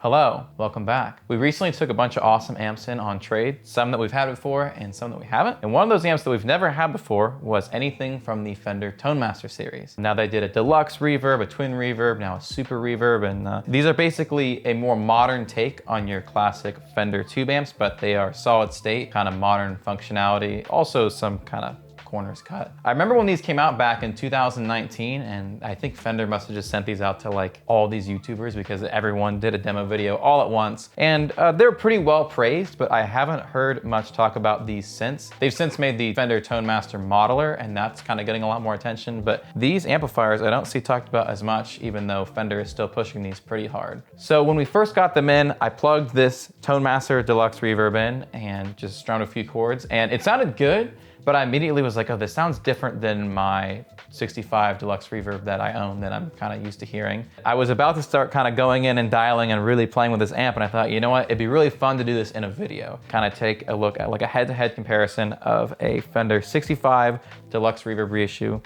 Hello, welcome back. We recently took a bunch of awesome amps in on trade, some that we've had before and some that we haven't. And one of those amps that we've never had before was anything from the Fender Tonemaster series. Now they did a deluxe reverb, a twin reverb, now a super reverb, and these are basically a more modern take on your classic Fender tube amps, but they are solid state, kind of modern functionality, also some kind of corners cut. I remember when these came out back in 2019, and I think Fender must have just sent these out to like all these YouTubers because everyone did a demo video all at once. And they're pretty well praised, but I haven't heard much talk about these since. They've since made the Fender Tonemaster Modeler, and that's kind of getting a lot more attention. But these amplifiers I don't see talked about as much, even though Fender is still pushing these pretty hard. So when we first got them in, I plugged this Tonemaster Deluxe Reverb in and just strummed a few chords, and it sounded good. But I immediately was like, oh, this sounds different than my 65 Deluxe Reverb that I own, that I'm kind of used to hearing. I was about to start kind of going in and dialing and really playing with this amp, and I thought, you know what, it'd be really fun to do this in a video. Kind of take a look at like a head-to-head comparison of a Fender 65 Deluxe Reverb reissue,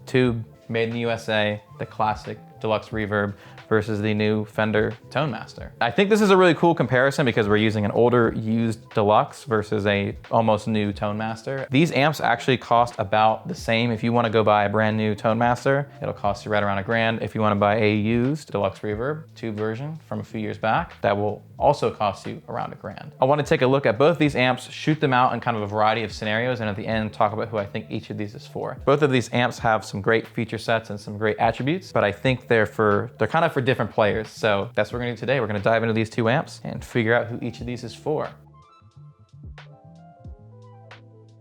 tube, made in the USA, the classic Deluxe Reverb, versus the new Fender Tonemaster. I think this is a really cool comparison because we're using an older used Deluxe versus a almost new Tonemaster. These amps actually cost about the same. If you want to go buy a brand new Tonemaster, it'll cost you right around $1,000. If you want to buy a used Deluxe Reverb tube version from a few years back, that will also cost you around $1,000. I want to take a look at both these amps, shoot them out in kind of a variety of scenarios, and at the end talk about who I think each of these is for. Both of these amps have some great feature sets and some great attributes, but I think they're kind of for different players. So that's what we're gonna do today. We're gonna dive into these two amps and figure out who each of these is for.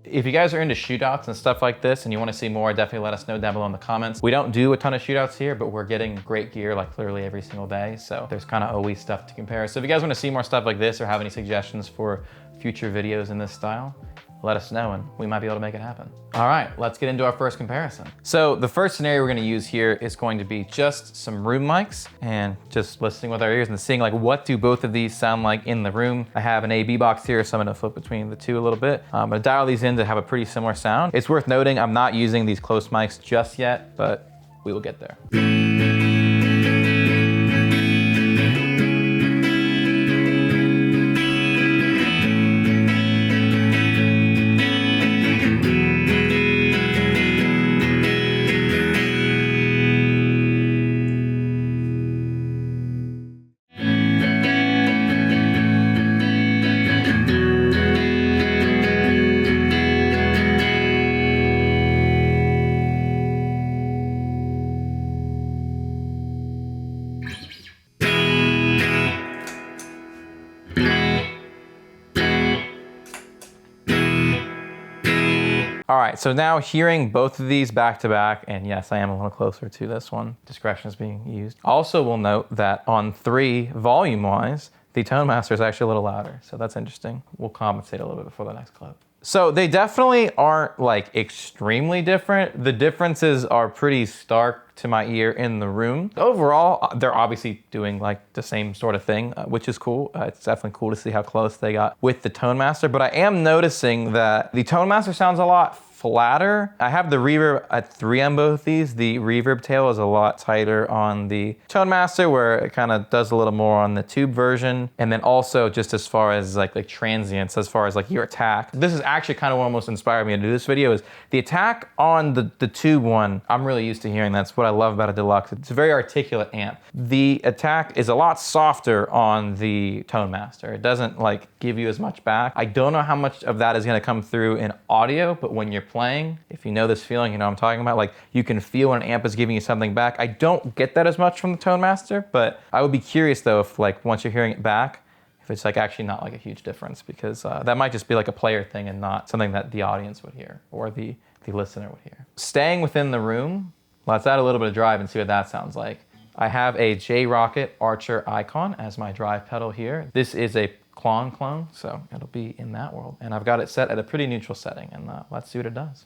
If you guys are into shootouts and stuff like this and you want to see more, definitely let us know down below in the comments. We don't do a ton of shootouts here, but we're getting great gear like literally every single day. So there's kind of always stuff to compare. So if you guys want to see more stuff like this or have any suggestions for future videos in this style, let us know and we might be able to make it happen. All right, let's get into our first comparison. So the first scenario we're gonna use here is going to be just some room mics and just listening with our ears and seeing like what do both of these sound like in the room. I have an AB box here, so I'm gonna flip between the two a little bit. I'm gonna dial these in to have a pretty similar sound. It's worth noting I'm not using these close mics just yet, but we will get there. All right, so now hearing both of these back to back, and yes, I am a little closer to this one. Discretion is being used. Also, we'll note that on 3, volume-wise, the Tonemaster is actually a little louder, so that's interesting. We'll compensate a little bit before the next clip. So they definitely aren't like extremely different. The differences are pretty stark to my ear in the room. Overall, they're obviously doing like the same sort of thing, which is cool. It's definitely cool to see how close they got with the Tonemaster, but I am noticing that the Tonemaster sounds a lot flatter. I have the reverb at 3 on both these. The reverb tail is a lot tighter on the Tonemaster, where it kind of does a little more on the tube version. And then also just as far as like transients, as far as like your attack. This is actually kind of what almost inspired me to do this video, is the attack on the tube one. I'm really used to hearing. That's what I love about a Deluxe. It's a very articulate amp. The attack is a lot softer on the Tonemaster. It doesn't like give you as much back. I don't know how much of that is gonna come through in audio, but when you're playing, if you know this feeling, you know what I'm talking about, like you can feel when an amp is giving you something back. I don't get that as much from the Tonemaster, but I would be curious though if like once you're hearing it back, if it's like actually not like a huge difference, because that might just be like a player thing and not something that the audience would hear or the listener would hear. Staying within the room, let's add a little bit of drive and see what that sounds like. I have a J-Rocket Archer Icon as my drive pedal here. This is a Klon clone, so it'll be in that world. And I've got it set at a pretty neutral setting, and let's see what it does.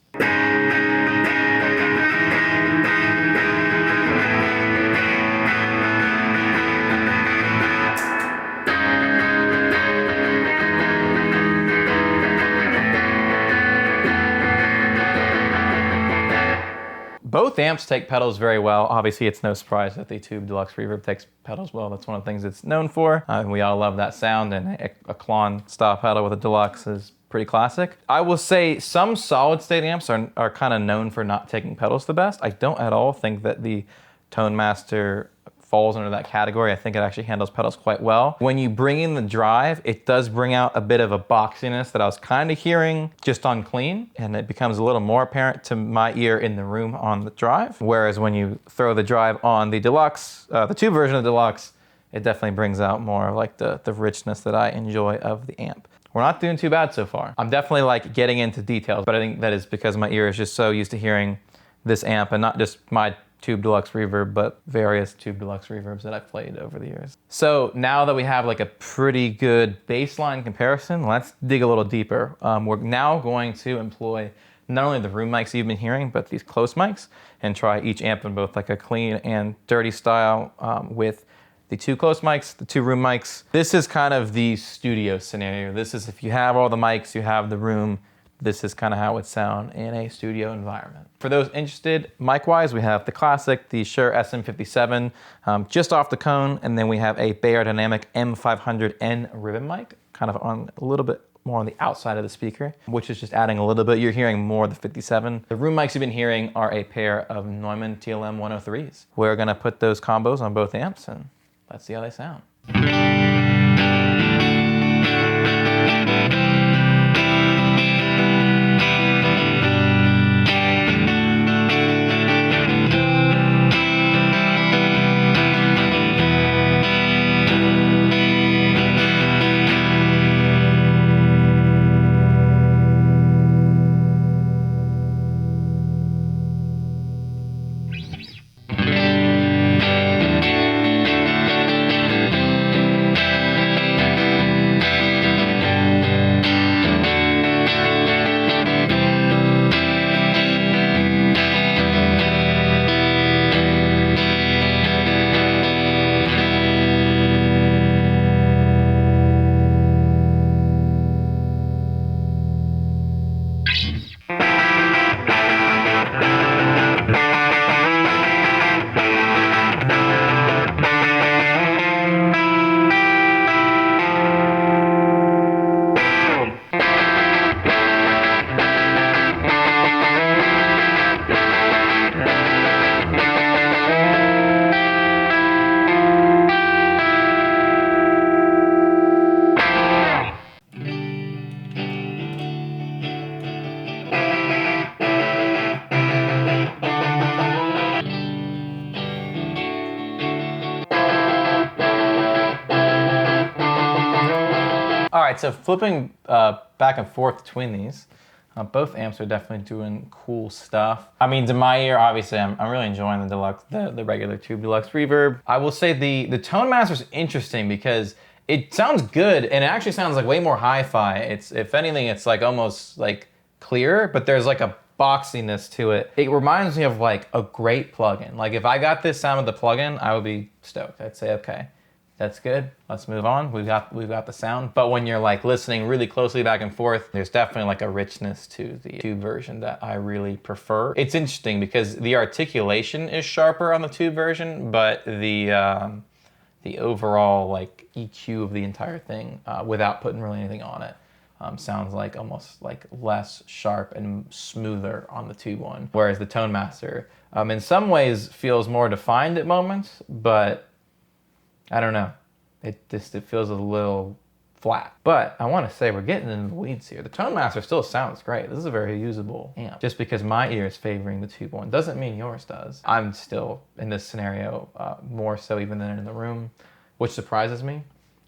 Both amps take pedals very well. Obviously, it's no surprise that the Tube Deluxe Reverb takes pedals well. That's one of the things it's known for. We all love that sound, and a Klon style pedal with a Deluxe is pretty classic. I will say some solid state amps are kind of known for not taking pedals the best. I don't at all think that the Tone Master falls under that category. I think it actually handles pedals quite well. When you bring in the drive, it does bring out a bit of a boxiness that I was kind of hearing just on clean, and it becomes a little more apparent to my ear in the room on the drive. Whereas when you throw the drive on the Deluxe, the Tube version of the Deluxe, it definitely brings out more like the richness that I enjoy of the amp. We're not doing too bad so far. I'm definitely like getting into details, but I think that is because my ear is just so used to hearing this amp, and not just my Tube Deluxe Reverb, but various Tube Deluxe Reverbs that I've played over the years. So now that we have like a pretty good baseline comparison, let's dig a little deeper. We're now going to employ not only the room mics you've been hearing, but these close mics, and try each amp in both like a clean and dirty style with the 2 close mics, the 2 room mics. This is kind of the studio scenario. This is if you have all the mics, you have the room, this is kind of how it would sound in a studio environment. For those interested, mic-wise, we have the classic, the Shure SM57, just off the cone, and then we have a Beyerdynamic M500N ribbon mic, kind of on a little bit more on the outside of the speaker, which is just adding a little bit. You're hearing more of the 57. The room mics you've been hearing are a pair of Neumann TLM 103s. We're gonna put those combos on both amps, and let's see how they sound. All right, so flipping back and forth between these, both amps are definitely doing cool stuff. I mean, to my ear, obviously, I'm really enjoying the Deluxe, the regular Tube Deluxe Reverb. I will say the Tone Master's interesting because it sounds good, and it actually sounds like way more hi-fi. It's, if anything, it's like almost like clearer, but there's like a boxiness to it. It reminds me of like a great plugin. Like if I got this sound with the plugin, I would be stoked. I'd say, okay, that's good. Let's move on. We've got the sound. But when you're like listening really closely back and forth, there's definitely like a richness to the Tube version that I really prefer. It's interesting because the articulation is sharper on the Tube version, but the overall like EQ of the entire thing, without putting really anything on it, sounds like almost like less sharp and smoother on the Tube one. Whereas the Tone Master, in some ways feels more defined at moments, but I don't know. It feels a little flat. But I want to say we're getting into the weeds here. The Tone Master still sounds great. This is a very usable amp. Just because my ear is favoring the Tube one doesn't mean yours does. I'm still, in this scenario, more so even than in the room, which surprises me.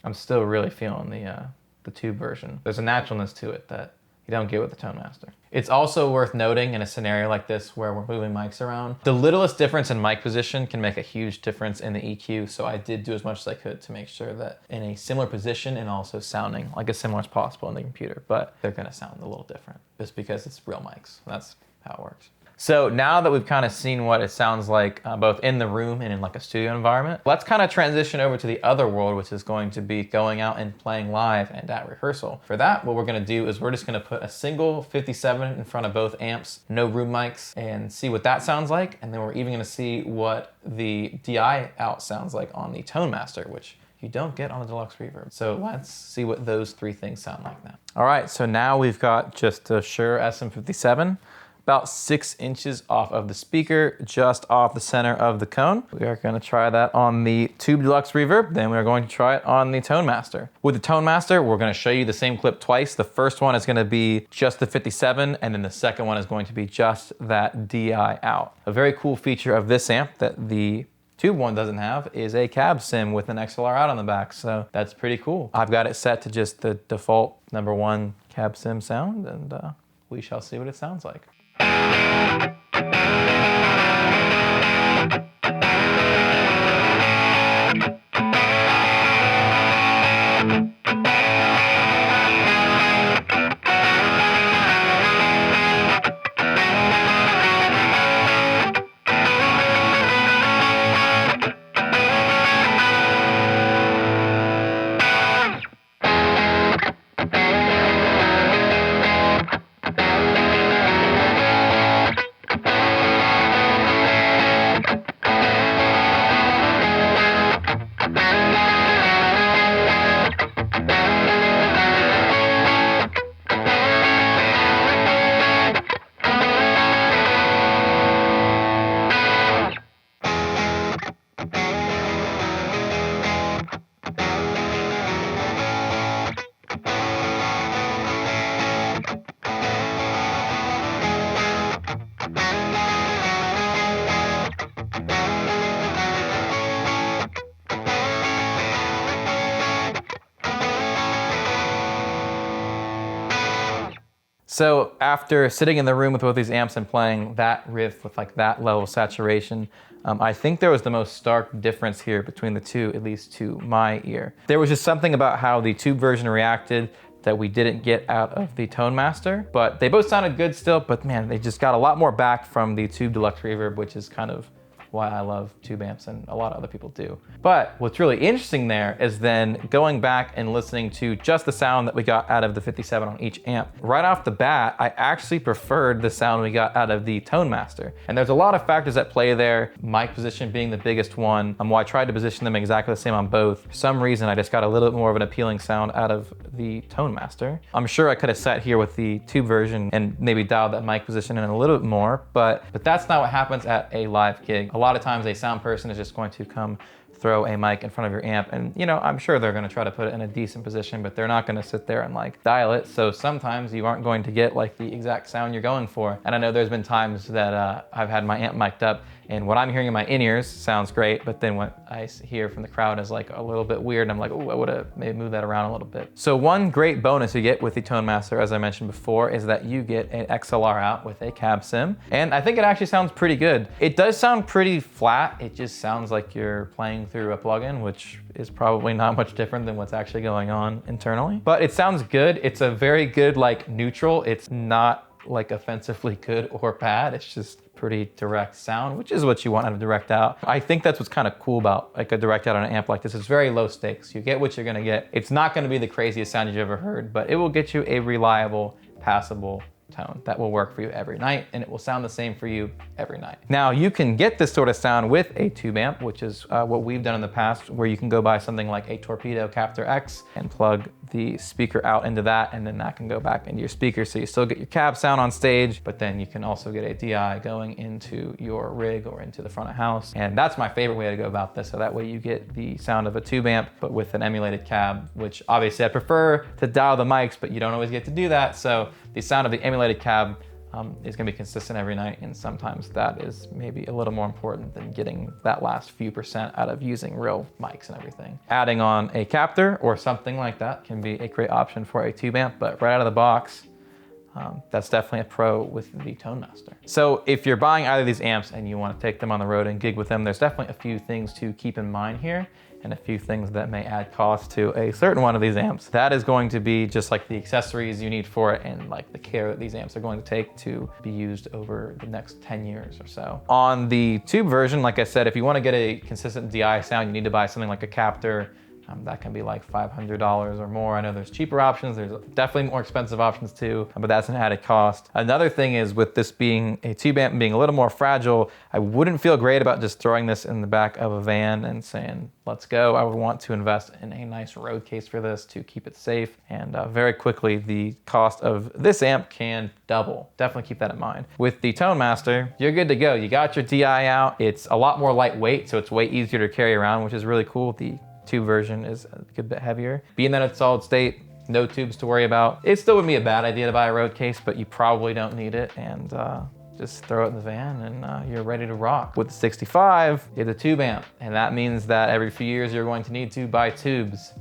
I'm still really feeling the Tube version. There's a naturalness to it that you don't get with the Tone Master. It's also worth noting in a scenario like this where we're moving mics around, the littlest difference in mic position can make a huge difference in the EQ, so I did do as much as I could to make sure that in a similar position and also sounding like as similar as possible in the computer, but they're gonna sound a little different just because it's real mics. That's how it works. So now that we've kind of seen what it sounds like both in the room and in like a studio environment, let's kind of transition over to the other world, which is going to be going out and playing live and at rehearsal. For that, what we're gonna do is we're just gonna put a single 57 in front of both amps, no room mics, and see what that sounds like. And then we're even gonna see what the DI out sounds like on the Tone Master, which you don't get on the Deluxe Reverb. So let's see what those three things sound like now. All right, so now we've got just a Shure SM57, about 6 inches off of the speaker, just off the center of the cone. We are gonna try that on the Tube Deluxe Reverb, then we are going to try it on the Tone Master. With the Tone Master, we're gonna show you the same clip twice. The first one is gonna be just the 57, and then the second one is going to be just that DI out. A very cool feature of this amp that the Tube one doesn't have is a cab sim with an XLR out on the back, so that's pretty cool. I've got it set to just the default #1 cab sim sound, and we shall see what it sounds like. So after sitting in the room with both these amps and playing that riff with like that level of saturation, I think there was the most stark difference here between the two, at least to my ear. There was just something about how the Tube version reacted that we didn't get out of the Tone Master, but they both sounded good still, but man, they just got a lot more back from the Tube Deluxe Reverb, which is kind of why I love tube amps, and a lot of other people do. But what's really interesting there is then going back and listening to just the sound that we got out of the 57 on each amp. Right off the bat, I actually preferred the sound we got out of the Tone Master. And there's a lot of factors at play there, mic position being the biggest one. I tried to position them exactly the same on both. For some reason, I just got a little bit more of an appealing sound out of the Tone Master. I'm sure I could have sat here with the Tube version and maybe dialed that mic position in a little bit more, but that's not what happens at a live gig. A lot of times a sound person is just going to come throw a mic in front of your amp, and you know, I'm sure they're going to try to put it in a decent position, but they're not going to sit there and like dial it. So sometimes you aren't going to get like the exact sound you're going for. And I know there's been times that I've had my amp mic'd up, and what I'm hearing in my in-ears sounds great, but then what I hear from the crowd is like a little bit weird, and I'm like, oh, I would have maybe moved that around a little bit. So one great bonus you get with the Tone Master, as I mentioned before, is that you get an XLR out with a cab sim, and I think it actually sounds pretty good. It does sound pretty flat. It just sounds like you're playing through a plugin, which is probably not much different than what's actually going on internally. But it sounds good. It's a very good like neutral. It's not like offensively good or bad. It's just pretty direct sound, which is what you want out of direct out. I think that's what's kind of cool about like a direct out on an amp like this. It's very low stakes. You get what you're gonna get. It's not gonna be the craziest sound you've ever heard, but it will get you a reliable, passable tone that will work for you every night, and it will sound the same for you every night. Now, you can get this sort of sound with a tube amp, which is what we've done in the past, where you can go buy something like a Torpedo Captor X and plug the speaker out into that, and then that can go back into your speaker, so you still get your cab sound on stage, but then you can also get a DI going into your rig or into the front of house. And that's my favorite way to go about this, so that way you get the sound of a tube amp, but with an emulated cab, which obviously I prefer to dial the mics, but you don't always get to do that, so the sound of the emulated cab is gonna be consistent every night, and sometimes that is maybe a little more important than getting that last few percent out of using real mics and everything. Adding on a captor or something like that can be a great option for a tube amp, but right out of the box, that's definitely a pro with the Tone Master. So if you're buying either of these amps and you want to take them on the road and gig with them, there's definitely a few things to keep in mind here. and a few things that may add cost to a certain one of these amps. That is going to be just like the accessories you need for it and like the care that these amps are going to take to be used over the next 10 years or so. On the tube version, like I said, if you want to get a consistent DI sound, you need to buy something like a captor. That can be like $500 or more. I know there's cheaper options. There's definitely more expensive options too, but that's an added cost. Another thing is with this being a tube amp being a little more fragile, I wouldn't feel great about just throwing this in the back of a van and saying, let's go. I would want to invest in a nice road case for this to keep it safe. And very quickly, the cost of this amp can double. Definitely keep that in mind. With the Tone Master, you're good to go. You got your DI out. It's a lot more lightweight, so it's way easier to carry around, which is really cool. The tube version is a good bit heavier. Being that it's solid state, no tubes to worry about. It still wouldn't be a bad idea to buy a road case, but you probably don't need it, and just throw it in the van and you're ready to rock. With the 65, it's a tube amp, and that means that every few years you're going to need to buy tubes.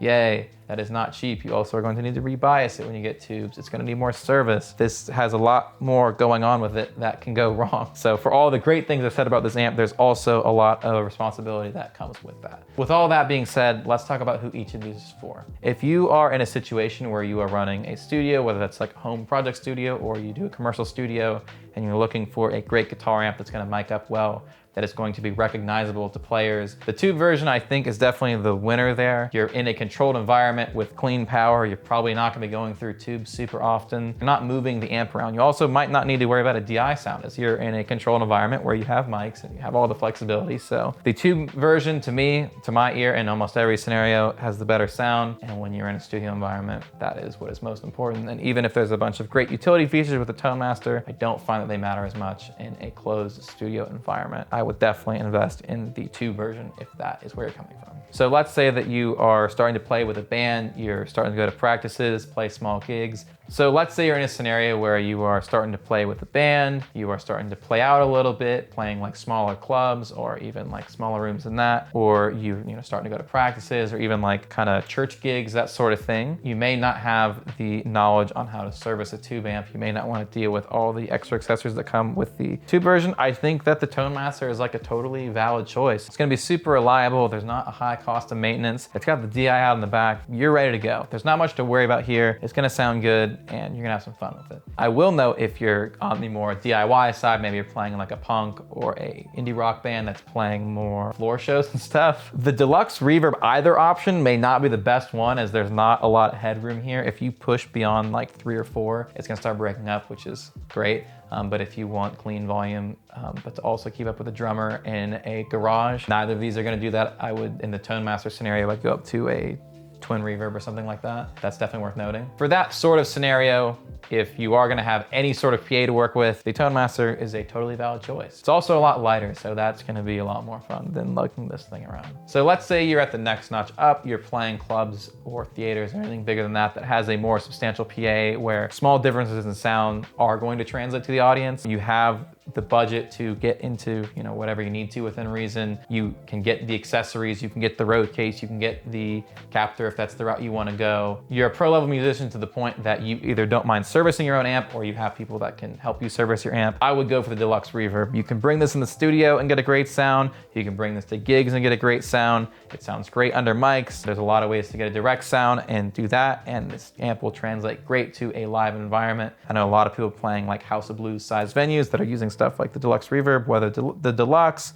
Yay. That is not cheap. You also are going to need to rebias it when you get tubes. It's going to need more service. This has a lot more going on with it that can go wrong. So for all the great things I said about this amp, there's also a lot of responsibility that comes with that. With all that being said, let's talk about who each of these is for. If you are in a situation where you are running a studio, whether that's like a home project studio or you do a commercial studio, and you're looking for a great guitar amp that's going to mic up well, that is going to be recognizable to players, the tube version I think is definitely the winner there. You're in a controlled environment with clean power. You're probably not going to be going through tubes super often. You're not moving the amp around. You also might not need to worry about a DI sound as you're in a controlled environment where you have mics and you have all the flexibility. So the tube version, to me, to my ear, in almost every scenario has the better sound. And when you're in a studio environment, that is what is most important. And even if there's a bunch of great utility features with the Tone Master, I don't find that they matter as much in a closed studio environment. I would definitely invest in the tube version if that is where you're coming from. So let's say that you are starting to play with a band, you're starting to go to practices, play small gigs. So let's say you're in a scenario where you are starting to play with a band, you are starting to play out a little bit, playing like smaller clubs or even like smaller rooms than that, or you're starting to go to practices or even like kind of church gigs, that sort of thing. You may not have the knowledge on how to service a tube amp. You may not want to deal with all the extra accessories that come with the tube version. I think that the Tone Master is like a totally valid choice. It's going to be super reliable. There's not a high cost of maintenance. It's got the DI out in the back. You're ready to go. There's not much to worry about here. It's going to sound good and you're gonna have some fun with it. I will note if you're on the more DIY side, maybe you're playing in like a punk or a indie rock band that's playing more floor shows and stuff, the Deluxe Reverb either option may not be the best one as there's not a lot of headroom here. If you push beyond like 3 or 4, it's gonna start breaking up, which is great. But if you want clean volume, but to also keep up with a drummer in a garage, neither of these are gonna do that. I would, in the Tone Master scenario, I'd go up to a twin reverb or something like that. That's definitely worth noting. For that sort of scenario, if you are gonna have any sort of PA to work with, the Tone Master is a totally valid choice. It's also a lot lighter, so that's gonna be a lot more fun than lugging this thing around. So let's say you're at the next notch up, you're playing clubs or theaters or anything bigger than that that has a more substantial PA where small differences in sound are going to translate to the audience. You have the budget to get into whatever you need to within reason. You can get the accessories, you can get the road case, you can get the captor if that's the route you want to go. You're a pro level musician to the point that you either don't mind servicing your own amp or you have people that can help you service your amp. I would go for the Deluxe Reverb. You can bring this in the studio and get a great sound. You can bring this to gigs and get a great sound. It sounds great under mics. There's a lot of ways to get a direct sound and do that, and this amp will translate great to a live environment. I know a lot of people playing like House of Blues size venues that are using stuff like the Deluxe Reverb, whether the Deluxe,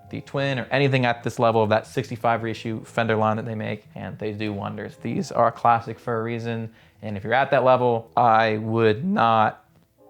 the Twin, or anything at this level of that 65 Reissue Fender line that they make, and they do wonders. These are classic for a reason, and if you're at that level, I would not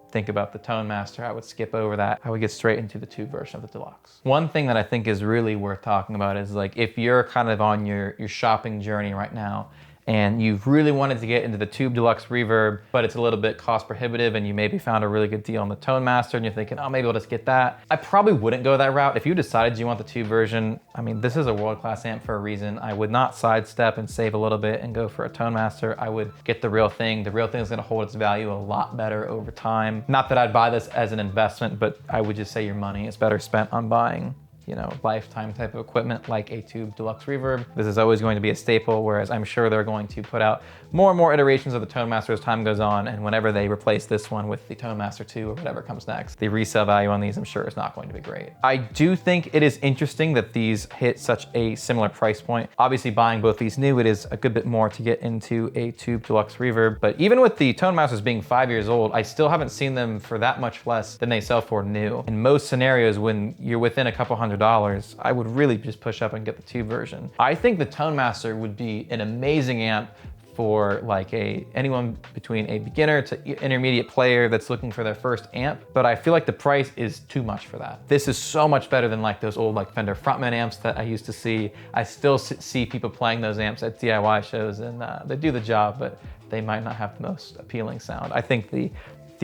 think about the Tone Master. I would skip over that. I would get straight into the tube version of the Deluxe. One thing that I think is really worth talking about is like if you're kind of on your shopping journey right now, and you've really wanted to get into the Tube Deluxe Reverb, but it's a little bit cost prohibitive and you maybe found a really good deal on the Tone Master and you're thinking, oh, maybe I'll just get that. I probably wouldn't go that route. If you decided you want the tube version, I mean, this is a world-class amp for a reason. I would not sidestep and save a little bit and go for a Tone Master. I would get the real thing. The real thing is gonna hold its value a lot better over time. Not that I'd buy this as an investment, but I would just say your money is better spent on buying you know, lifetime type of equipment like a Tube Deluxe Reverb. This is always going to be a staple, whereas I'm sure they're going to put out more and more iterations of the Tone Master as time goes on, and whenever they replace this one with the Tone Master 2 or whatever comes next, the resale value on these I'm sure is not going to be great. I do think it is interesting that these hit such a similar price point. Obviously buying both these new, it is a good bit more to get into a Tube Deluxe Reverb, but even with the Tone Masters being 5 years old, I still haven't seen them for that much less than they sell for new. In most scenarios, when you're within a couple $100s, I would really just push up and get the Tube version. I think the Tone Master would be an amazing amp for like anyone between a beginner to intermediate player that's looking for their first amp, but I feel like the price is too much for that. This is so much better than like those old like Fender frontman amps that I used to see. I still see people playing those amps at DIY shows, and they do the job, but they might not have the most appealing sound. I think the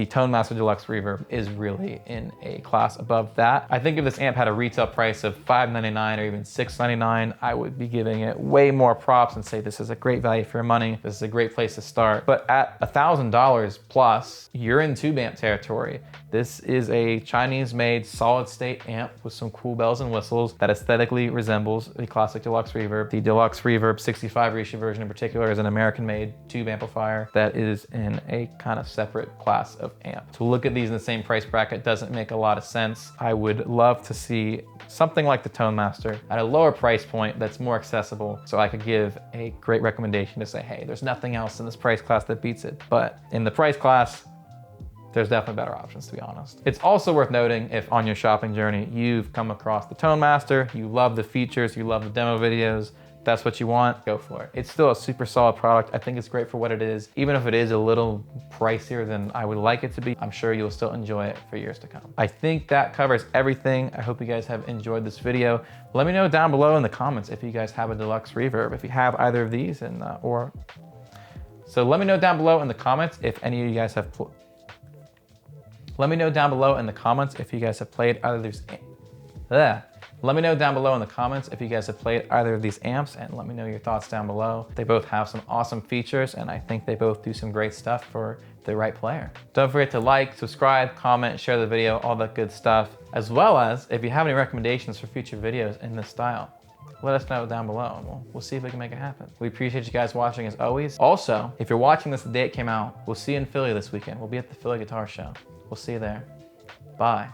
Tone Master Deluxe Reverb is really in a class above that. I think if this amp had a retail price of $599 or even $699, I would be giving it way more props and say this is a great value for your money. This is a great place to start. But at $1,000 plus, you're in tube amp territory. This is a Chinese-made solid-state amp with some cool bells and whistles that aesthetically resembles the classic Deluxe Reverb. The Deluxe Reverb 65 Reissue version in particular is an American-made tube amplifier that is in a kind of separate class of amp. To look at these in the same price bracket doesn't make a lot of sense. I would love to see something like the Tone Master at a lower price point that's more accessible, so I could give a great recommendation to say, hey, there's nothing else in this price class that beats it. But in the price class, there's definitely better options, to be honest. It's also worth noting if on your shopping journey you've come across the Tone Master, you love the features, you love the demo videos, that's what you want, go for it. It's still a super solid product. I think it's great for what it is. Even if it is a little pricier than I would like it to be, I'm sure you'll still enjoy it for years to come. I think that covers everything. I hope you guys have enjoyed this video. Let me know down below in the comments if you guys have a Deluxe Reverb, if you have either of these, and so let me know down below in the comments if any of you guys have Let me know down below in the comments if you guys have played either of these. Let me know down below in the comments if you guys have played either of these amps, and let me know your thoughts down below. They both have some awesome features, and I think they both do some great stuff for the right player. Don't forget to like, subscribe, comment, share the video, all that good stuff. As well as, if you have any recommendations for future videos in this style, let us know down below, and we'll see if we can make it happen. We appreciate you guys watching as always. Also, if you're watching this the day it came out, we'll see you in Philly this weekend. We'll be at the Philly Guitar Show. We'll see you there. Bye.